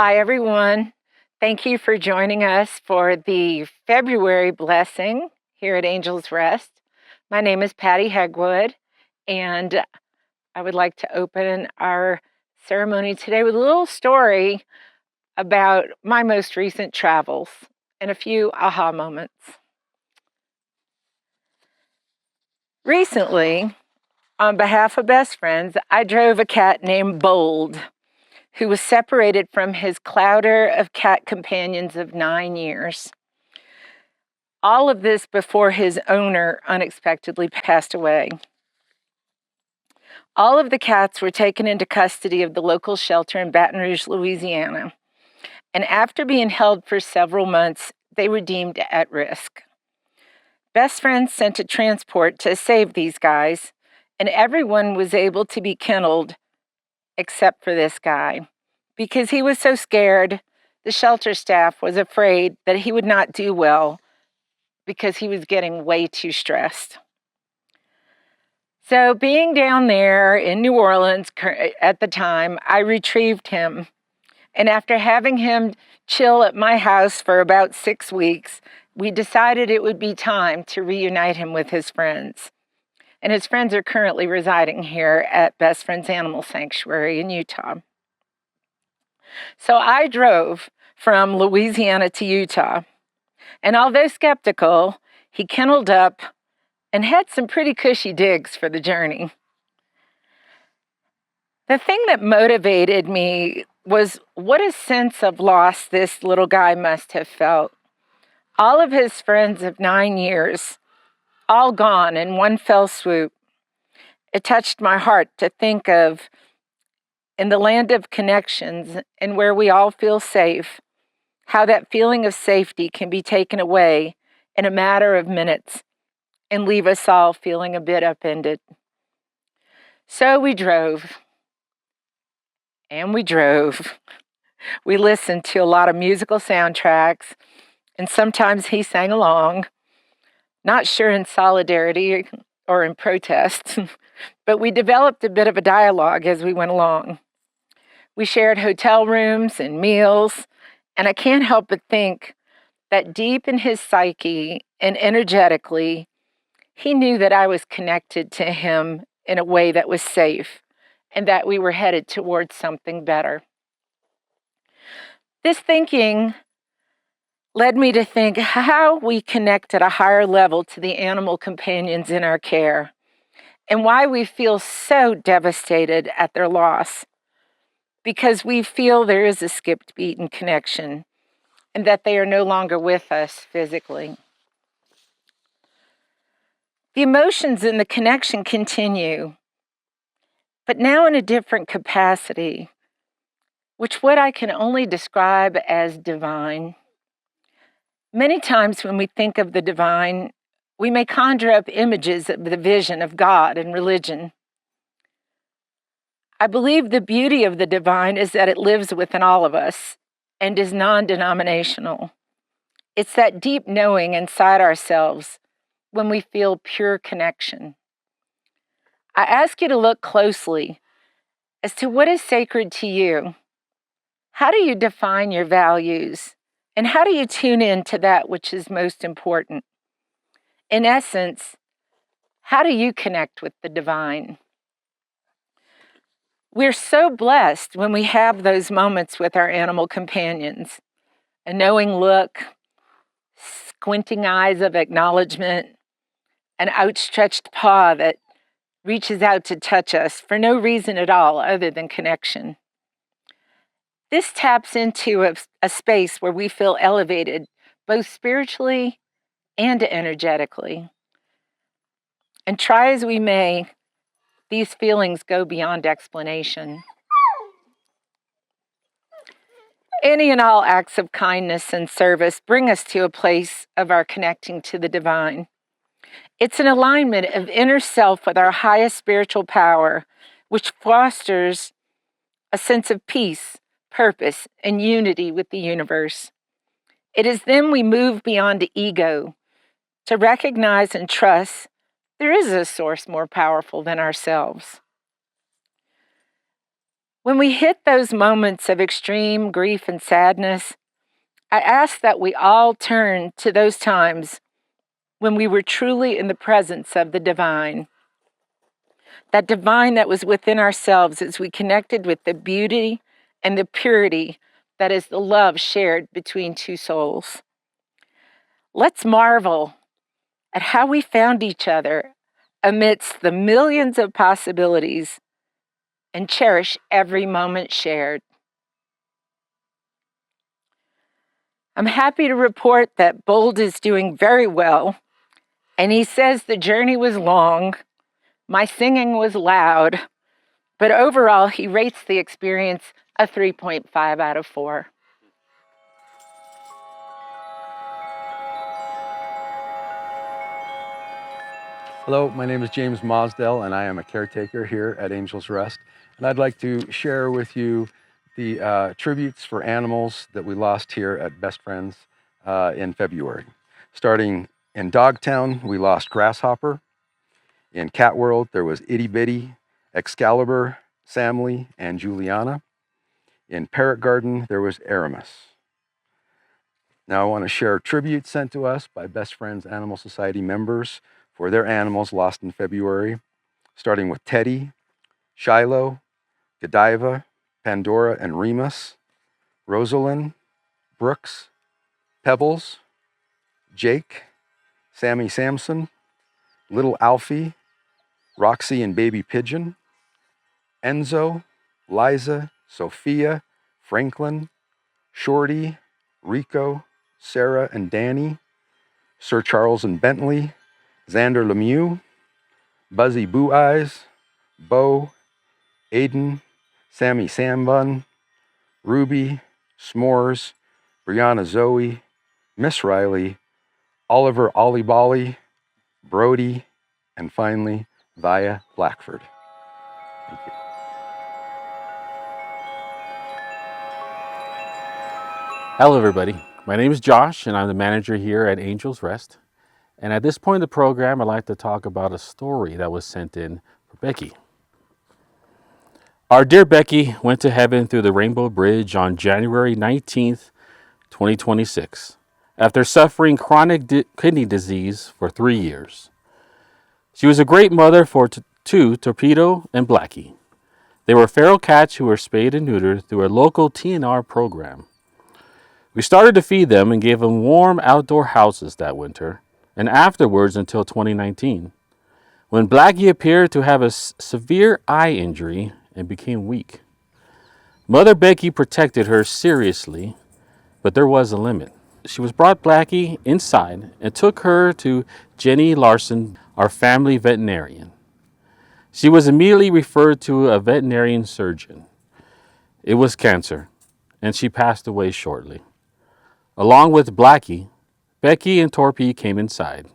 Hi, everyone. Thank you for joining us for the February blessing here at Angel's Rest. My name is Patty Hegwood, and I would like to open our ceremony today with a little story about my most recent travels and a few aha moments. Recently, on behalf of best friends, I drove a cat named Bold, who was separated from his clouder of cat companions of 9 years. All of this before his owner unexpectedly passed away. All of the cats were taken into custody of the local shelter in Baton Rouge, Louisiana, and after being held for several months, they were deemed at risk. Best friends sent a transport to save these guys, and everyone was able to be kenneled except for this guy. Because he was so scared, the shelter staff was afraid that he would not do well because he was getting way too stressed. So being down there in New Orleans at the time, I retrieved him. And after having him chill at my house for about 6 weeks, we decided it would be time to reunite him with his friends. And his friends are currently residing here at Best Friends Animal Sanctuary in Utah. So I drove from Louisiana to Utah. And although skeptical, he kenneled up and had some pretty cushy digs for the journey. The thing that motivated me was what a sense of loss this little guy must have felt. All of his friends of 9 years, all gone in one fell swoop. It touched my heart to think of, in the land of connections and where we all feel safe, how that feeling of safety can be taken away in a matter of minutes and leave us all feeling a bit upended. So we drove, and we drove. We listened to a lot of musical soundtracks, and sometimes he sang along, not sure in solidarity or in protest, but we developed a bit of a dialogue as we went along. We shared hotel rooms and meals, and I can't help but think that deep in his psyche and energetically, he knew that I was connected to him in a way that was safe and that we were headed towards something better. This thinking led me to think how we connect at a higher level to the animal companions in our care and why we feel so devastated at their loss, because we feel there is a skipped beat in connection and that they are no longer with us physically. The emotions and the connection continue, but now in a different capacity, which what I can only describe as divine. Many times when we think of the divine, we may conjure up images of the vision of God and religion. I believe the beauty of the divine is that it lives within all of us and is non-denominational. It's that deep knowing inside ourselves when we feel pure connection. I ask you to look closely as to what is sacred to you. How do you define your values? And how do you tune in to that which is most important? In essence, how do you connect with the divine? We're so blessed when we have those moments with our animal companions. A knowing look, squinting eyes of acknowledgement, an outstretched paw that reaches out to touch us for no reason at all other than connection. This taps into a space where we feel elevated, both spiritually and energetically. And try as we may, these feelings go beyond explanation. Any and all acts of kindness and service bring us to a place of our connecting to the divine. It's an alignment of inner self with our highest spiritual power, which fosters a sense of peace, purpose, and unity with the universe. It is then we move beyond the ego to recognize and trust there is a source more powerful than ourselves. When we hit those moments of extreme grief and sadness, I ask that we all turn to those times when we were truly in the presence of the divine. That divine that was within ourselves as we connected with the beauty and the purity that is the love shared between two souls. Let's marvel at how we found each other amidst the millions of possibilities and cherish every moment shared. I'm happy to report that Bold is doing very well, and he says the journey was long, my singing was loud, but overall he rates the experience a 3.5 out of 4. Hello, my name is James Mosdell, and I am a caretaker here at Angel's Rest. And I'd like to share with you the tributes for animals that we lost here at Best Friends in February. Starting in Dogtown, we lost Grasshopper. In Cat World, there was Itty Bitty, Excalibur, Samly, and Juliana. In Parrot Garden, there was Aramis. Now I want to share tributes sent to us by Best Friends Animal Society members for their animals lost in February, starting with Teddy, Shiloh, Godiva, Pandora and Remus, Rosalind, Brooks, Pebbles, Jake, Sammy Sampson, Little Alfie, Roxy and Baby Pigeon, Enzo, Liza, Sophia, Franklin, Shorty, Rico, Sarah and Danny, Sir Charles and Bentley, Xander Lemieux, Buzzy Boo Eyes, Bo, Aiden, Sammy Sambun, Ruby, S'mores, Brianna Zoe, Miss Riley, Oliver Ollie Bolly, Brody, and finally, Via Blackford. Thank you. Hello everybody, my name is Josh and I'm the manager here at Angel's Rest. And at this point in the program, I'd like to talk about a story that was sent in for Becky. Our dear Becky went to heaven through the Rainbow Bridge on January 19th, 2026, after suffering chronic kidney disease for 3 years. She was a great mother for two, Torpedo and Blackie. They were feral cats who were spayed and neutered through a local TNR program. We started to feed them and gave them warm outdoor houses that winter, and afterwards until 2019, when Blackie appeared to have a severe eye injury and became weak. Mother Becky protected her seriously, but there was a limit. She was brought Blackie inside and took her to Jenny Larson, our family veterinarian. She was immediately referred to a veterinarian surgeon. It was cancer, and she passed away shortly. Along with Blackie, Becky and Torpy came inside.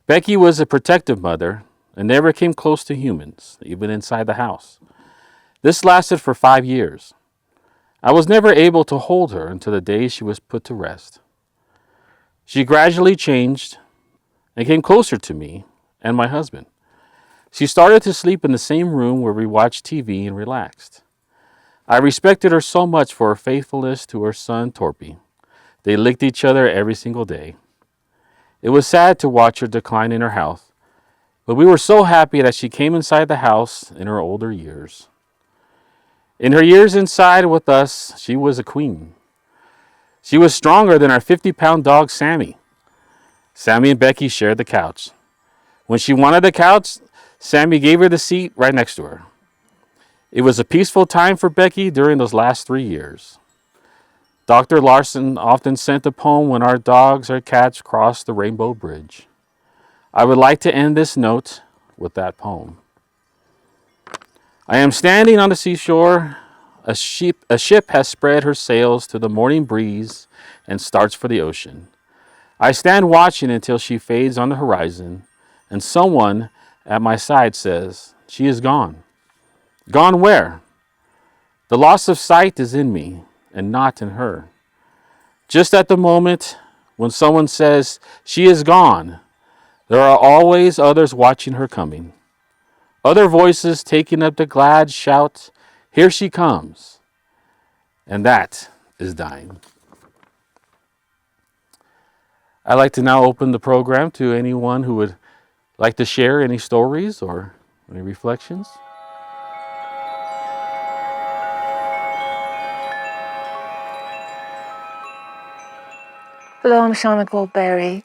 Becky was a protective mother and never came close to humans, even inside the house. This lasted for 5 years. I was never able to hold her until the day she was put to rest. She gradually changed and came closer to me and my husband. She started to sleep in the same room where we watched TV and relaxed. I respected her so much for her faithfulness to her son, Torpy. They licked each other every single day. It was sad to watch her decline in her health, but we were so happy that she came inside the house in her older years. In her years inside with us, she was a queen. She was stronger than our 50-pound dog, Sammy. Sammy and Becky shared the couch. When she wanted the couch, Sammy gave her the seat right next to her. It was a peaceful time for Becky during those last 3 years. Dr. Larson often sent a poem when our dogs or cats crossed the Rainbow Bridge. I would like to end this note with that poem. I am standing on the seashore. A ship has spread her sails to the morning breeze and starts for the ocean. I stand watching until she fades on the horizon, and someone at my side says, "She is gone." Gone where? The loss of sight is in me and not in her. Just at the moment when someone says, "She is gone," there are always others watching her coming. Other voices taking up the glad shout, Here she comes. And that is dying. I'd like to now open the program to anyone who would like to share any stories or any reflections. Hello, I'm Shauna Goldberry,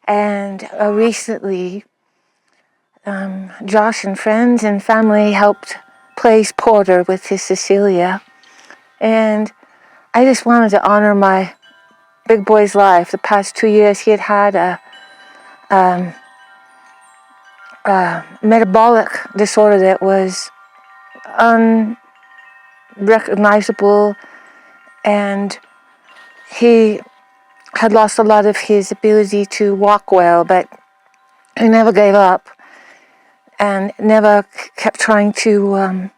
and recently Josh and friends and family helped place Porter with his Cecilia, and I just wanted to honor my big boy's life. The past 2 years he had a metabolic disorder that was unrecognizable, and he had lost a lot of his ability to walk well, but he never gave up and never kept trying to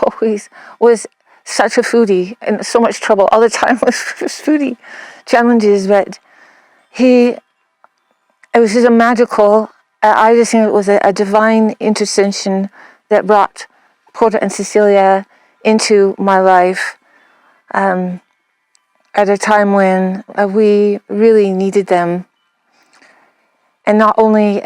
always was such a foodie and so much trouble all the time with foodie challenges, but it was just a magical, I just think it was a divine intercession that brought Porter and Cecilia into my life at a time when we really needed them. And not only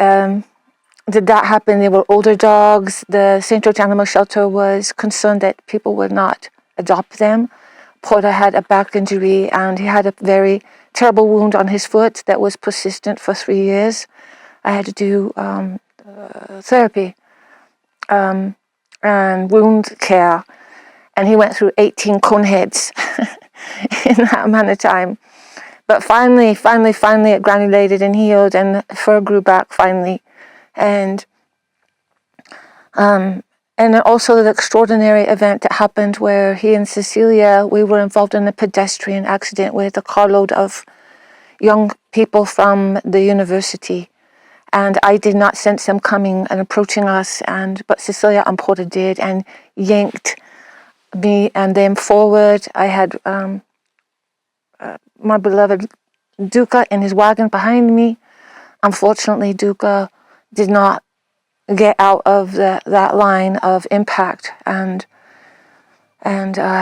did that happen, they were older dogs. The St. George Animal Shelter was concerned that people would not adopt them. Porter had a back injury and he had a very terrible wound on his foot that was persistent for 3 years. I had to do therapy and wound care, and he went through 18 cone heads in that amount of time. But finally it granulated and healed, and fur grew back finally. And also the extraordinary event that happened where he and Cecilia, we were involved in a pedestrian accident with a carload of young people from the university. And I did not sense them coming and approaching us, but Cecilia and Porter did and yanked me and them forward. I had my beloved Duca in his wagon behind me. Unfortunately, Duca did not get out of that line of impact, and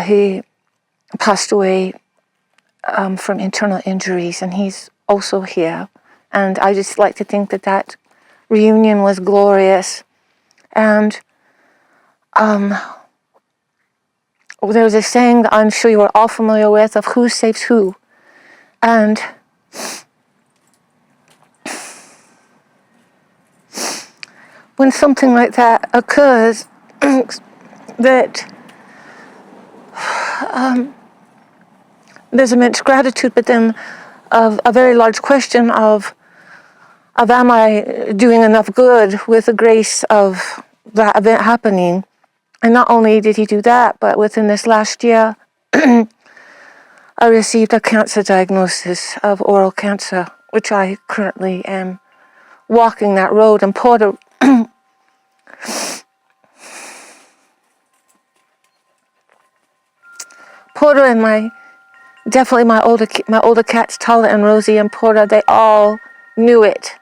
he passed away from internal injuries, and he's also here. And I just like to think that reunion was glorious. And there's a saying that I'm sure you are all familiar with of who saves who. And when something like that occurs, that there's immense gratitude, but then a very large question of am I doing enough good with the grace of that event happening? And not only did he do that, but within this last year, I received a cancer diagnosis of oral cancer, which I currently am walking that road. And Porter and definitely my older cats, Tala and Rosie and Porter, they all knew it.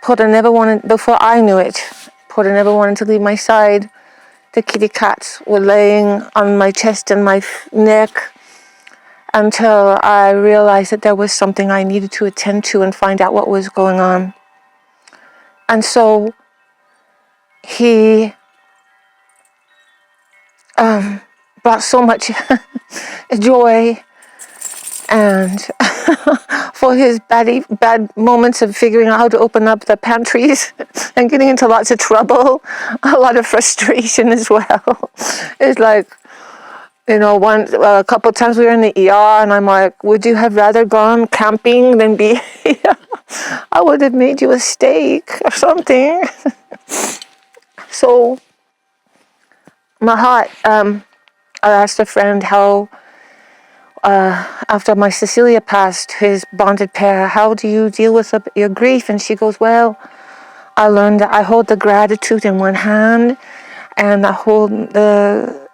Porter never wanted, before I knew it, Porter never wanted to leave my side. The kitty cats were laying on my chest and my neck until I realized that there was something I needed to attend to and find out what was going on. And so he brought so much joy, and for his bad moments of figuring out how to open up the pantries and getting into lots of trouble, a lot of frustration as well. It's like, a couple of times we were in the ER, and I'm like, would you have rather gone camping than be here? I would have made you a steak or something. So, my heart, I asked a friend how, after my Cecilia passed, his bonded pair, how do you deal with your grief? And she goes, well, I learned that I hold the gratitude in one hand and I hold the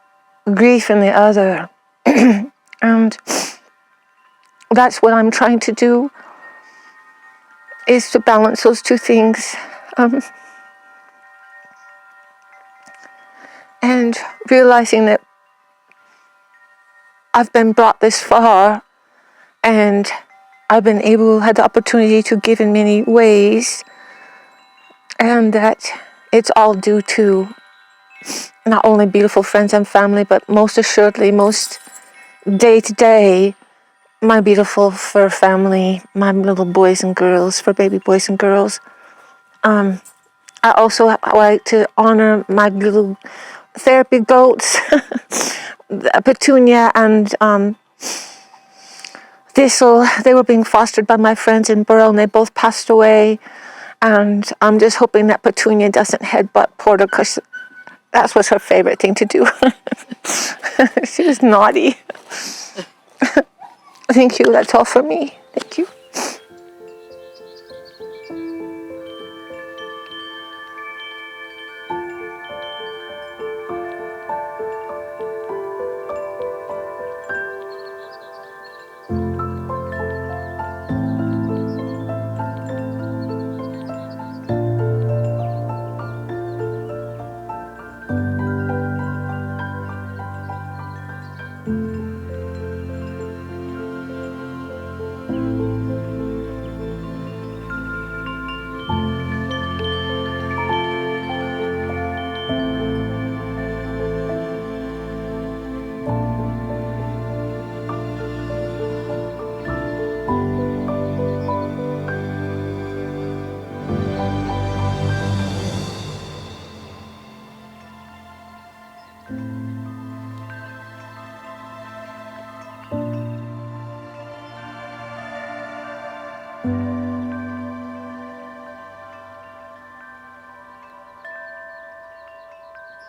grief in the other. And that's what I'm trying to do, is to balance those two things. and realizing that I've been brought this far and I've been had the opportunity to give in many ways, and that it's all due to not only beautiful friends and family, but most assuredly, most day to day, my beautiful fur family, my little boys and girls, fur baby boys and girls. I also like to honor my little therapy goats, Petunia and Thistle. They were being fostered by my friends in Burrell, and they both passed away. And I'm just hoping that Petunia doesn't headbutt Porter, because that was her favorite thing to do. She was naughty. Thank you. That's all for me. Thank you.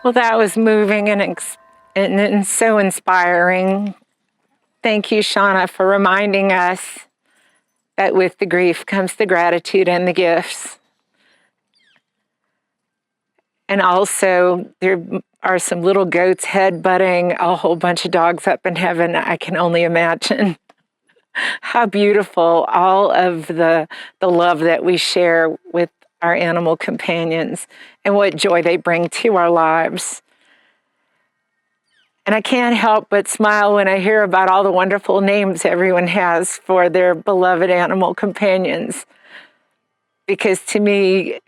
Well, that was moving and so inspiring. Thank you, Shauna, for reminding us that with the grief comes the gratitude and the gifts. And also, there are some little goats headbutting a whole bunch of dogs up in heaven. I can only imagine how beautiful all of the love that we share with our animal companions and what joy they bring to our lives. And I can't help but smile when I hear about all the wonderful names everyone has for their beloved animal companions. Because to me,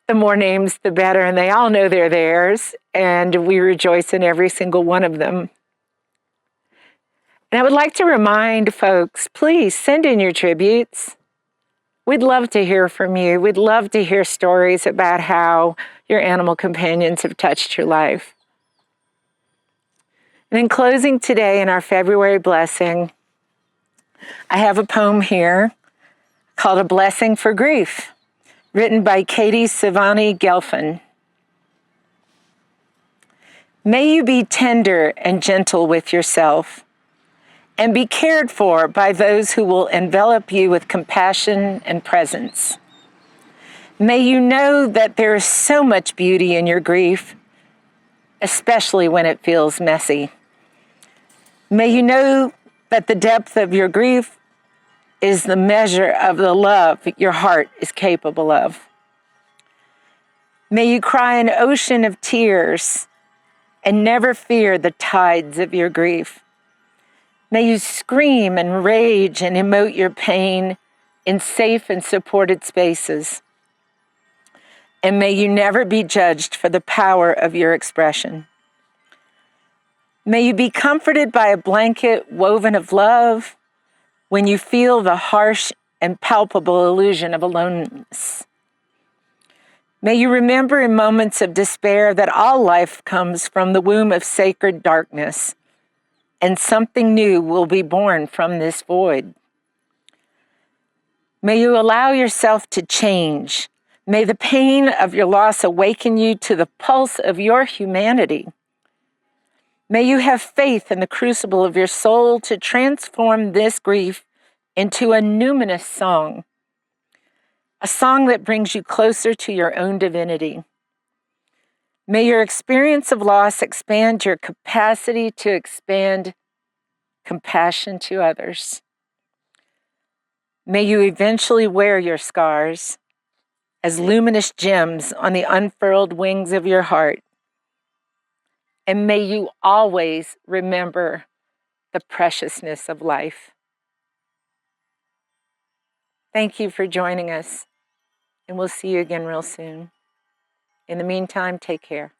the more names, the better, and they all know they're theirs, and we rejoice in every single one of them. And I would like to remind folks, please send in your tributes. We'd love to hear from you. We'd love to hear stories about how your animal companions have touched your life. And in closing today in our February blessing, I have a poem here called A Blessing for Grief, written by Katie Savani Gelfin. May you be tender and gentle with yourself and be cared for by those who will envelop you with compassion and presence. May you know that there is so much beauty in your grief, especially when it feels messy. May you know that the depth of your grief is the measure of the love your heart is capable of. May you cry an ocean of tears and never fear the tides of your grief. May you scream and rage and emote your pain in safe and supported spaces. And may you never be judged for the power of your expression. May you be comforted by a blanket woven of love when you feel the harsh and palpable illusion of aloneness. May you remember in moments of despair that all life comes from the womb of sacred darkness, and something new will be born from this void. May you allow yourself to change. May the pain of your loss awaken you to the pulse of your humanity. May you have faith in the crucible of your soul to transform this grief into a numinous song, a song that brings you closer to your own divinity. May your experience of loss expand your capacity to expand compassion to others. May you eventually wear your scars as luminous gems on the unfurled wings of your heart And may you always remember the preciousness of life. Thank you for joining us, and we'll see you again real soon. In the meantime, take care.